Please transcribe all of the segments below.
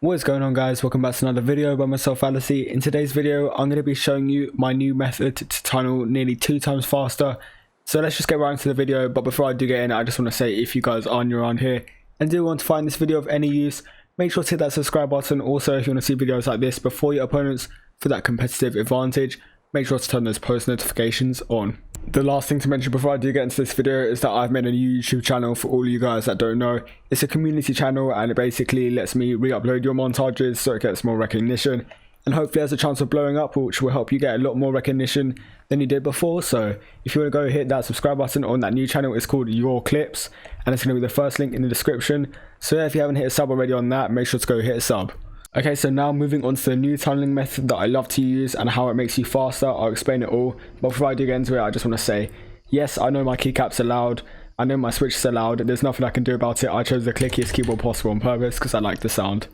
What is going on, guys? Welcome back to another video by myself, Fallacy. In today's video I'm going to be showing you my new method to tunnel nearly 2 times faster. So let's just get right into the video. But before I do get in, I just want to say, if you guys are new around here and do want to find this video of any use, make sure to hit that subscribe button. Also, if you want to see videos like this before your opponents for that competitive advantage, make sure to turn those post notifications on. The last thing to mention before I do get into this video is that I've made a new YouTube channel. For all you guys that don't know, it's a community channel and it basically lets me re-upload your montages so it gets more recognition, and hopefully has a chance of blowing up, which will help you get a lot more recognition than you did before. So if you want to go hit that subscribe button on that new channel, it's called Your Clips and it's going to be the first link in the description. So yeah, if you haven't hit a sub already on that, make sure to go hit a sub. Okay, so now moving on to the new tunneling method that I love to use and how it makes you faster. I'll explain it all, but before I do get into it, I just want to say, yes, I know my keycaps are loud, I know my switches are loud, there's nothing I can do about it. I chose the clickiest keyboard possible on purpose because I like the sound.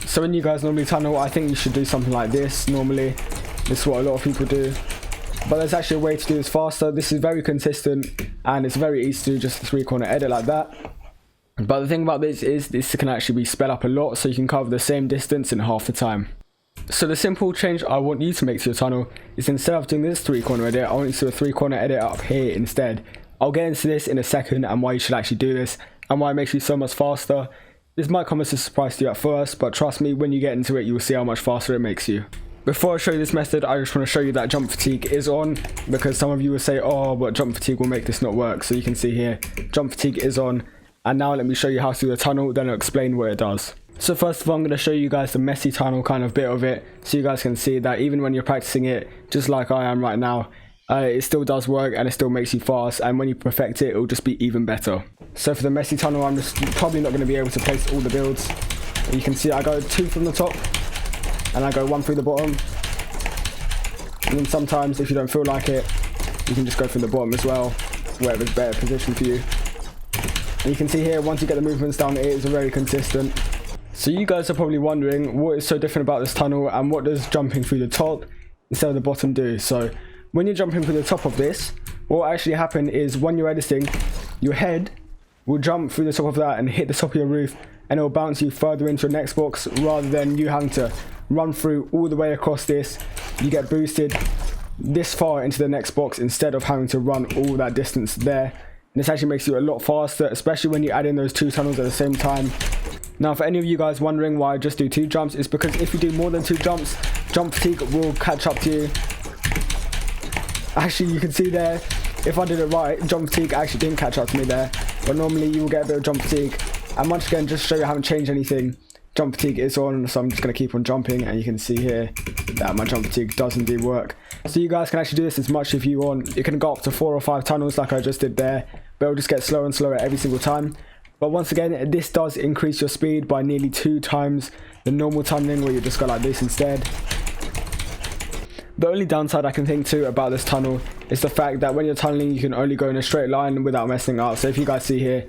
So when you guys normally tunnel, I think you should do something like this. Normally, this is what a lot of people do, but there's actually a way to do this faster. This is very consistent and it's very easy to do, just a 3-corner edit like that. But the thing about this is this can actually be sped up a lot, so you can cover the same distance in half the time. So the simple change I want you to make to your tunnel is, instead of doing this 3-corner edit, I want you to do a 3-corner edit up here instead. I'll get into this in a second and why you should actually do this and why it makes you so much faster. This might come as a surprise to you at first, but trust me, when you get into it, you will see how much faster it makes you. Before I show you this method, I just want to show you that jump fatigue is on, because some of you will say, oh, but jump fatigue will make this not work. So you can see here, jump fatigue is on. And now let me show you how to do the tunnel, then I'll explain what it does. So first of all, I'm going to show you guys the messy tunnel kind of bit of it, so you guys can see that even when you're practicing it, just like I am right now, it still does work and it still makes you fast, and when you perfect it, it'll just be even better. So for the messy tunnel, I'm just probably not going to be able to place all the builds. You can see I go 2 from the top, and I go 1 through the bottom. And then sometimes, if you don't feel like it, you can just go through the bottom as well, wherever's better position for you. And you can see here, once you get the movements down, it is very consistent. So you guys are probably wondering what is so different about this tunnel and what does jumping through the top instead of the bottom do. So when you're jumping through the top of this, what will actually happen is when you're editing, your head will jump through the top of that and hit the top of your roof, and it will bounce you further into the next box rather than you having to run through all the way across this. You get boosted this far into the next box instead of having to run all that distance there. And this actually makes you a lot faster, especially when you add in those 2 tunnels at the same time. Now, for any of you guys wondering why I just do 2 jumps, it's because if you do more than 2 jumps, jump fatigue will catch up to you. Actually, you can see there, if I did it right, jump fatigue actually didn't catch up to me there. But normally you will get a bit of jump fatigue. And once again, just to show you I haven't changed anything, jump fatigue is on, so I'm just going to keep on jumping, and you can see here that my jump fatigue does indeed work. So you guys can actually do this as much if you want. You can go up to 4 or 5 tunnels like I just did there, but it'll just get slower and slower every single time. But once again, this does increase your speed by nearly 2 times the normal tunneling, where you just go like this instead. The only downside I can think too about this tunnel is the fact that when you're tunneling, you can only go in a straight line without messing up. So if you guys see here,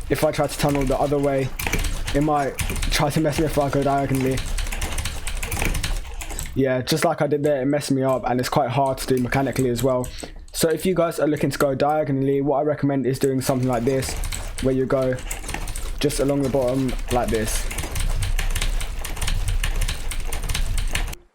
if I try to tunnel the other way, it might try to mess me up if I go diagonally. Yeah, just like I did there, it messed me up, and it's quite hard to do mechanically as well. So if you guys are looking to go diagonally, what I recommend is doing something like this, where you go just along the bottom like this.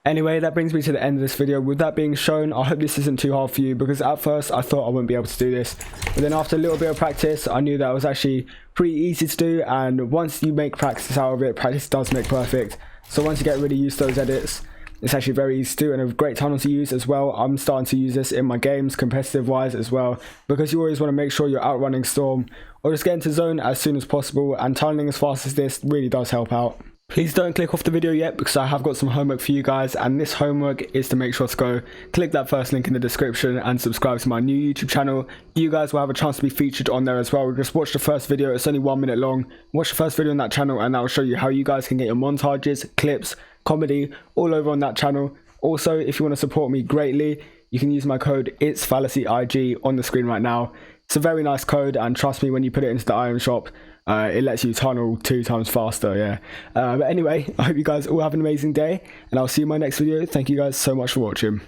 Anyway, that brings me to the end of this video. With that being shown, I hope this isn't too hard for you, because at first I thought I wouldn't be able to do this, but then after a little bit of practice, I knew that it was actually pretty easy to do. And once you make practice out of it, practice does make perfect. So once you get really used to those edits, it's actually very easy to do, and a great tunnel to use as well. I'm starting to use this in my games, competitive wise as well, because you always want to make sure you're outrunning Storm or just get into zone as soon as possible, and tunneling as fast as this really does help out. Please don't click off the video yet, because I have got some homework for you guys, and this homework is to make sure to go click that first link in the description and subscribe to my new YouTube channel. You guys will have a chance to be featured on there as well. Just watch the first video, it's only 1 minute long. Watch the first video on that channel, and that will show you how you guys can get your montages, clips, comedy all over on that channel. Also, if you want to support me greatly, you can use my code IT'sFallacyIG on the screen right now. It's a very nice code, and trust me, when you put it into the item shop, it lets you tunnel 2 times faster. Yeah. But anyway, I hope you guys all have an amazing day, and I'll see you in my next video. Thank you guys so much for watching.